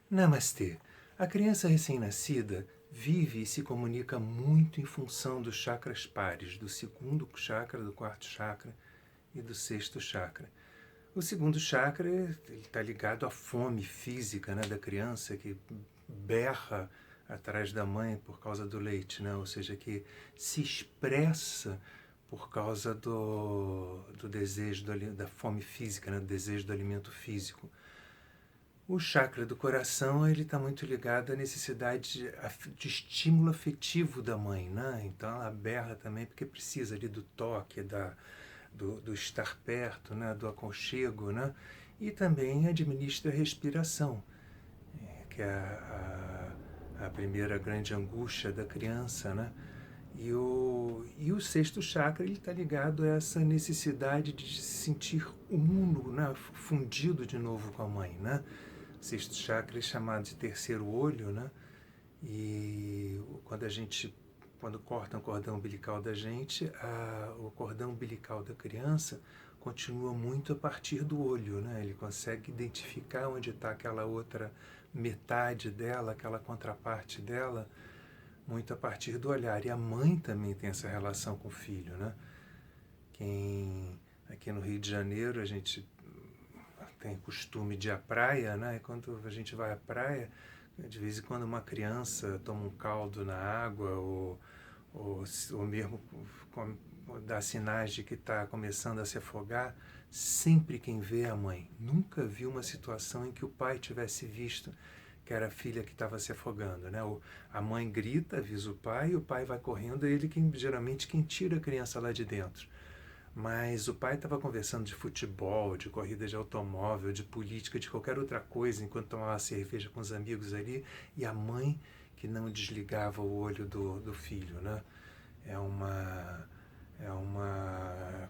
Namastê. A criança recém-nascida vive e se comunica muito em função dos chakras pares, do segundo chakra, do quarto chakra e do sexto chakra. O segundo chakra está ligado à fome física, né, da criança que berra atrás da mãe por causa do leite, né, ou seja, que se expressa por causa do desejo, da fome física, né, do desejo do alimento físico. O chakra do coração ele está muito ligado à necessidade de estímulo afetivo da mãe, né? Então ela berra também porque precisa ali do toque, do estar perto, né? Do aconchego, né? E também administra a respiração, que é a primeira grande angústia da criança, né? E o sexto chakra está ligado a essa necessidade de se sentir uno, né? Fundido de novo com a mãe, né? O sexto chakra é chamado de terceiro olho, né? E quando cortam o cordão umbilical da gente, o cordão umbilical da criança continua muito a partir do olho, né? Ele consegue identificar onde está aquela outra metade dela, aquela contraparte dela, muito a partir do olhar. E a mãe também tem essa relação com o filho, né? Aqui no Rio de Janeiro a gente tem costume de ir à praia, né? E quando a gente vai à praia, de vez em quando uma criança toma um caldo na água ou mesmo dá sinais de que está começando a se afogar, sempre quem vê é a mãe. Nunca vi uma situação em que o pai tivesse visto que era a filha que estava se afogando, né? A mãe grita, avisa o pai vai correndo, é ele geralmente quem tira a criança lá de dentro. Mas o pai estava conversando de futebol, de corrida de automóvel, de política, de qualquer outra coisa, enquanto tomava cerveja com os amigos ali, e a mãe que não desligava o olho do filho, né? É uma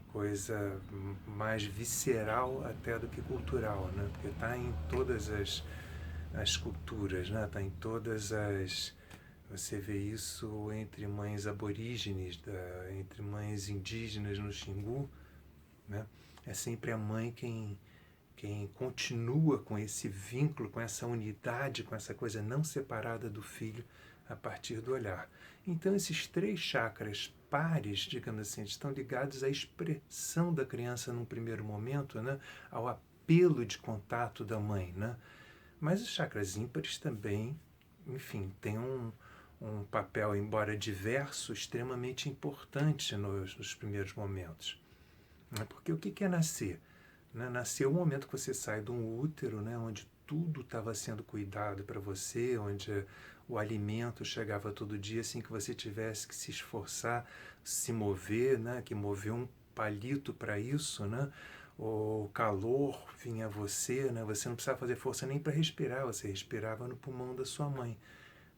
coisa mais visceral até do que cultural, né? Porque está em todas as culturas, né? Está em todas as... Você vê isso entre mães aborígenes, entre mães indígenas no Xingu, né? É sempre a mãe quem continua com esse vínculo, com essa unidade, com essa coisa não separada do filho a partir do olhar. Então, esses três chakras pares, digamos assim, estão ligados à expressão da criança num primeiro momento, né? Ao apelo de contato da mãe, né? Mas os chakras ímpares também, enfim, têm um papel, embora diverso, extremamente importante nos primeiros momentos. Porque o que é nascer? Nascer é o momento que você sai de um útero, né, onde tudo estava sendo cuidado para você, onde o alimento chegava todo dia sem que você tivesse que se esforçar, se mover, né, que mover um palito para isso, né? O calor vinha a você, né? Você não precisava fazer força nem para respirar, você respirava no pulmão da sua mãe.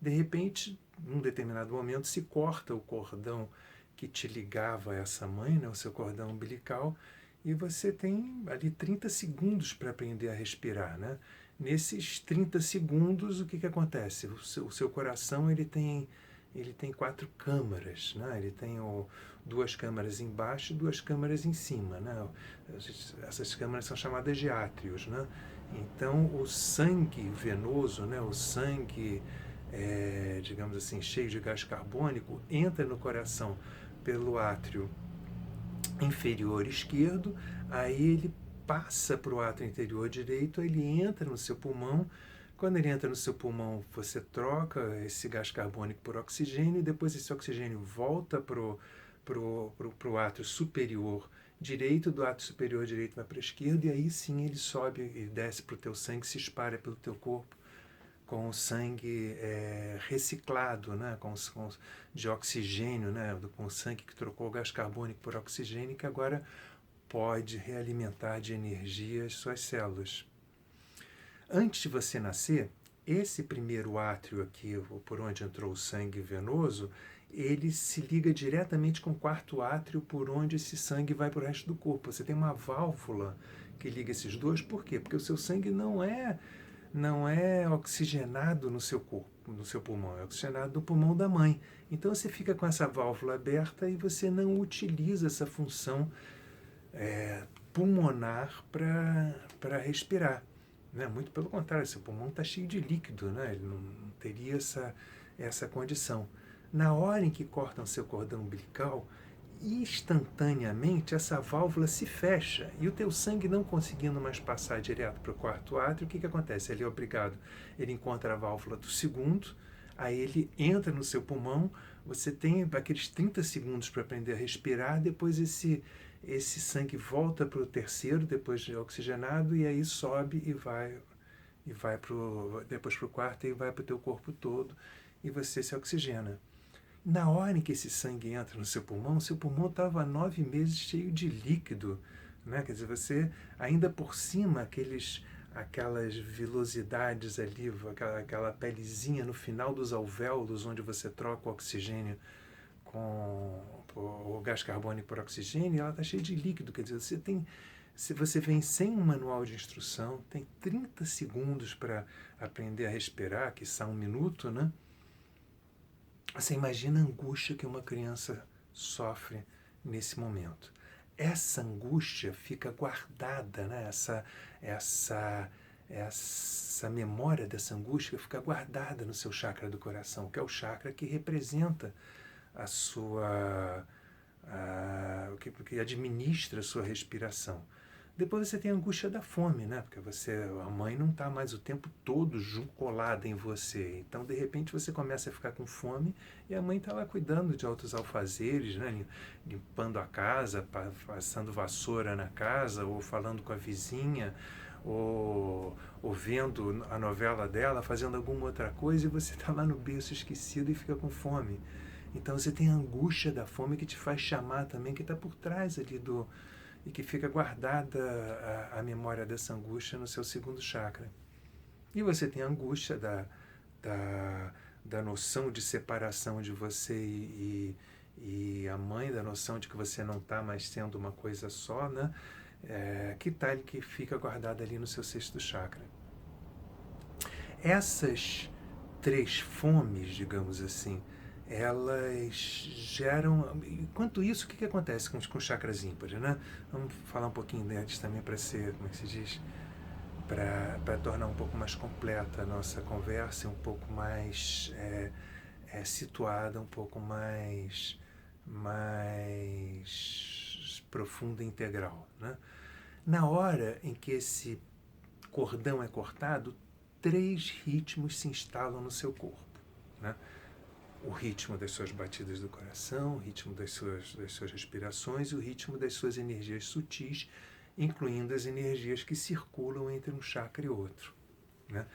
De repente, num determinado momento, se corta o cordão que te ligava a essa mãe, né, o seu cordão umbilical, e você tem ali 30 segundos para aprender a respirar. Né? Nesses 30 segundos, o que acontece? O seu coração ele tem 4 câmaras. Né? Ele tem duas câmaras embaixo e duas câmaras em cima. Né? Essas câmaras são chamadas de átrios. Né? Então, o sangue venoso, né? O sangue digamos assim, cheio de gás carbônico, entra no coração pelo átrio inferior esquerdo, aí ele passa para o átrio interior direito, ele entra no seu pulmão. Quando ele entra no seu pulmão, você troca esse gás carbônico por oxigênio, e depois esse oxigênio volta para o átrio superior direito, do átrio superior direito vai para a esquerda, e aí sim ele sobe e desce para o teu sangue, se espalha pelo teu corpo, com o sangue reciclado, né? De oxigênio, né? Com o sangue que trocou o gás carbônico por oxigênio, que agora pode realimentar de energia as suas células. Antes de você nascer, esse primeiro átrio aqui, por onde entrou o sangue venoso, ele se liga diretamente com o quarto átrio, por onde esse sangue vai para o resto do corpo. Você tem uma válvula que liga esses dois. Por quê? Porque o seu sangue não é oxigenado no seu corpo, no seu pulmão, é oxigenado no pulmão da mãe. Então você fica com essa válvula aberta e você não utiliza essa função pulmonar para respirar. né? Muito pelo contrário, seu pulmão está cheio de líquido, né? Ele não teria essa condição. Na hora em que cortam seu cordão umbilical, instantaneamente essa válvula se fecha e o teu sangue não conseguindo mais passar direto para o quarto átrio, o que acontece? Ele é obrigado, ele encontra a válvula do segundo, aí ele entra no seu pulmão, você tem aqueles 30 segundos para aprender a respirar, depois esse sangue volta para o terceiro, depois de oxigenado, e aí sobe e vai depois para o quarto e vai para o teu corpo todo, e você se oxigena. Na hora em que esse sangue entra no seu pulmão estava há 9 meses cheio de líquido, né? Quer dizer, você, ainda por cima, aquelas vilosidades ali, aquela pelezinha no final dos alvéolos, onde você troca o oxigênio com o gás carbônico por oxigênio, ela está cheia de líquido. Quer dizer, se você vem sem um manual de instrução, tem 30 segundos para aprender a respirar, que são 1 minuto, né? Você imagina a angústia que uma criança sofre nesse momento. Essa angústia fica guardada, né? Essa memória dessa angústia fica guardada no seu chakra do coração, que é o chakra que representa a sua... que administra a sua respiração. Depois você tem a angústia da fome, né? Porque a mãe não está mais o tempo todo colada em você. Então, de repente, você começa a ficar com fome e a mãe está lá cuidando de outros alfazeres, né? Limpando a casa, passando vassoura na casa, ou falando com a vizinha, ou vendo a novela dela, fazendo alguma outra coisa, e você está lá no berço esquecido e fica com fome. Então, você tem a angústia da fome que te faz chamar também, que está por trás ali e que fica guardada a memória dessa angústia no seu segundo chakra. E você tem a angústia da noção de separação de você e a mãe, da noção de que você não está mais sendo uma coisa só, né? Que fica guardada ali no seu sexto chakra. Essas 3 fomes, digamos assim, elas geram... Enquanto isso, o que acontece com os chakras ímpares, né? Vamos falar um pouquinho deles também para ser, como é que se diz? Para tornar um pouco mais completa a nossa conversa, um pouco mais situada, um pouco mais profunda e integral, né? Na hora em que esse cordão é cortado, 3 ritmos se instalam no seu corpo, né? O ritmo das suas batidas do coração, o ritmo das suas respirações e o ritmo das suas energias sutis, incluindo as energias que circulam entre um chakra e outro, né?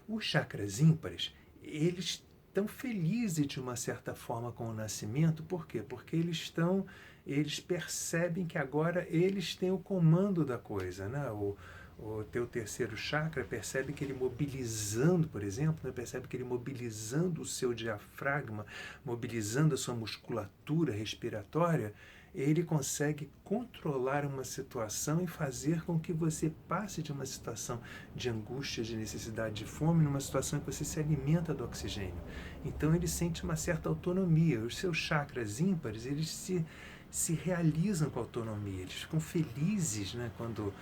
Os chakras ímpares, eles estão felizes de uma certa forma com o nascimento. Por quê? Porque eles percebem que agora eles têm o comando da coisa, né? O teu terceiro chakra percebe que ele mobilizando, por exemplo, né, percebe que ele mobilizando o seu diafragma, mobilizando a sua musculatura respiratória, ele consegue controlar uma situação e fazer com que você passe de uma situação de angústia, de necessidade de fome, numa situação que você se alimenta do oxigênio. Então ele sente uma certa autonomia. Os seus chakras ímpares, eles se realizam com a autonomia, eles ficam felizes, né, quando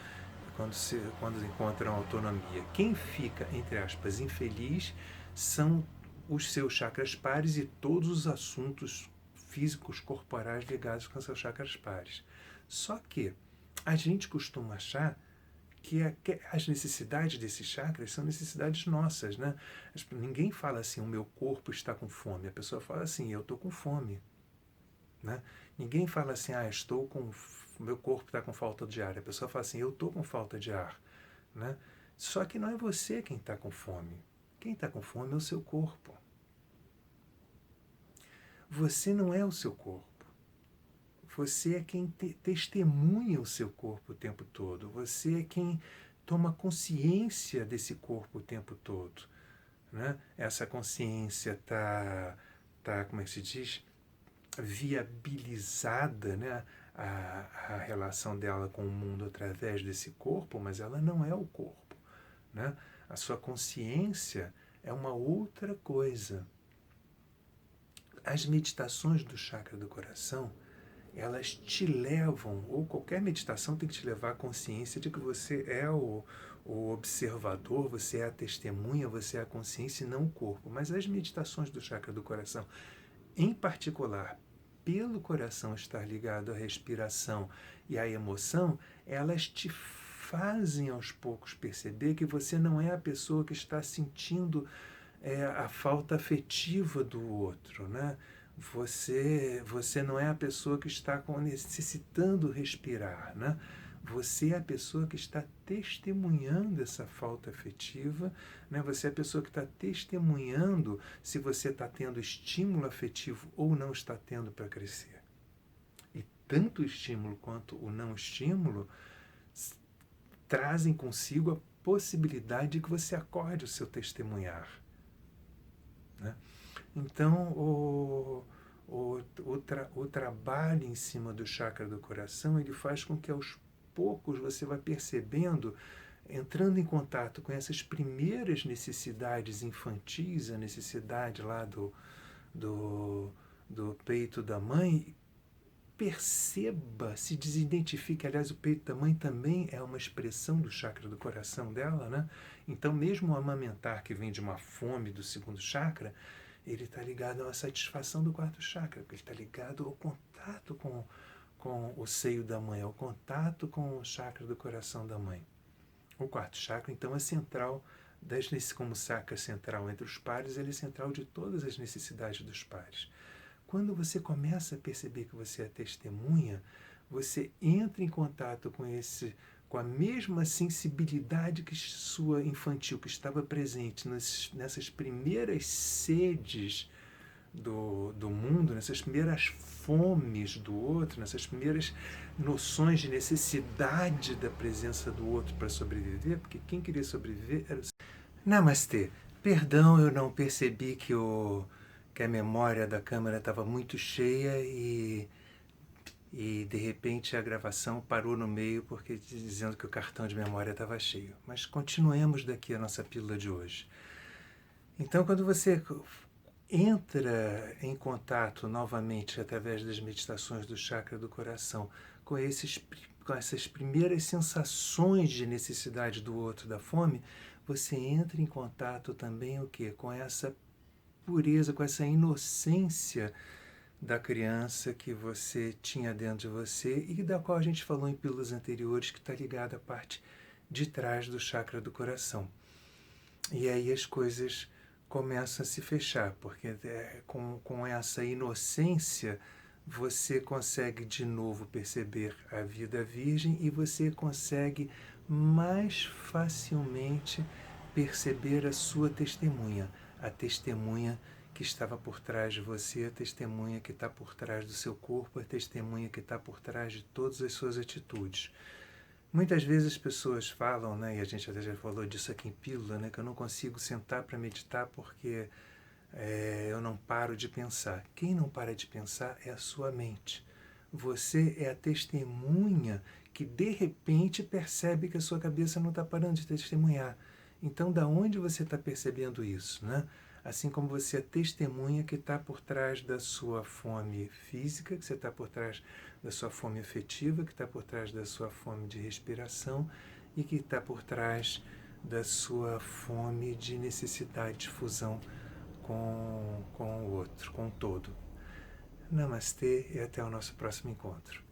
encontram autonomia. Quem fica, entre aspas, infeliz são os seus chakras pares e todos os assuntos físicos, corporais ligados com seus chakras pares. Só que a gente costuma achar que as necessidades desses chakras são necessidades nossas, né? Ninguém fala assim, o meu corpo está com fome. A pessoa fala assim, eu estou com fome, né? Ninguém fala assim, meu corpo está com falta de ar. A pessoa fala assim, eu estou com falta de ar, né? Só que não é você quem está com fome. Quem está com fome é o seu corpo. Você não é o seu corpo. Você é quem testemunha o seu corpo o tempo todo. Você é quem toma consciência desse corpo o tempo todo, né? Essa consciência está, como é que se diz? Viabilizada, né? A relação dela com o mundo através desse corpo, mas ela não é o corpo, né? A sua consciência é uma outra coisa. As meditações do chakra do coração, elas te levam, ou qualquer meditação tem que te levar à consciência de que você é o o observador, você é a testemunha, você é a consciência e não o corpo. Mas as meditações do chakra do coração, em particular, pelo coração estar ligado à respiração e à emoção, elas te fazem aos poucos perceber que você não é a pessoa que está sentindo a falta afetiva do outro, né? Você não é a pessoa que está necessitando respirar, né? Você é a pessoa que está testemunhando essa falta afetiva, né? Você é a pessoa que está testemunhando se você está tendo estímulo afetivo ou não está tendo para crescer. E tanto o estímulo quanto o não estímulo trazem consigo a possibilidade de que você acorde o seu testemunhar, né? Então, o trabalho em cima do chakra do coração, ele faz com que aos poucos você vá percebendo, entrando em contato com essas primeiras necessidades infantis, a necessidade lá do peito da mãe, perceba, se desidentifique. Aliás, o peito da mãe também é uma expressão do chakra do coração dela, né? Então, mesmo o amamentar, que vem de uma fome do segundo chakra, ele está ligado a uma satisfação do quarto chakra, porque ele está ligado ao contato com o seio da mãe, ao contato com o chakra do coração da mãe. O quarto chakra, então, é central, como chakra central entre os pares, ele é central de todas as necessidades dos pares. Quando você começa a perceber que você é testemunha, você entra em contato com a mesma sensibilidade que sua infantil, que estava presente nessas primeiras sedes do mundo, nessas primeiras fomes do outro, nessas primeiras noções de necessidade da presença do outro para sobreviver, porque quem queria sobreviver era o... Namastê. Perdão, eu não percebi que a memória da câmera estava muito cheia e de repente a gravação parou no meio porque dizendo que o cartão de memória estava cheio. Mas continuemos daqui a nossa pílula de hoje. Então, quando você entra em contato novamente através das meditações do chakra do coração com essas primeiras sensações de necessidade do outro, da fome, você entra em contato também o quê? Com essa pureza, com essa inocência da criança que você tinha dentro de você e da qual a gente falou em pílulas anteriores, que está ligada à parte de trás do chakra do coração. E aí as coisas começam a se fechar, porque com essa inocência você consegue de novo perceber a vida virgem e você consegue mais facilmente perceber a sua testemunha, a testemunha que estava por trás de você, a testemunha que está por trás do seu corpo, a testemunha que está por trás de todas as suas atitudes. Muitas vezes as pessoas falam, né, e a gente até já falou disso aqui em pílula, né, que eu não consigo sentar para meditar porque eu não paro de pensar. Quem não para de pensar é a sua mente. Você é a testemunha que de repente percebe que a sua cabeça não está parando de testemunhar. Então, da onde você está percebendo isso, né? Assim como você é testemunha que está por trás da sua fome física, que você está por trás da sua fome afetiva, que está por trás da sua fome de respiração e que está por trás da sua fome de necessidade de fusão com o outro, com o todo. Namastê e até o nosso próximo encontro.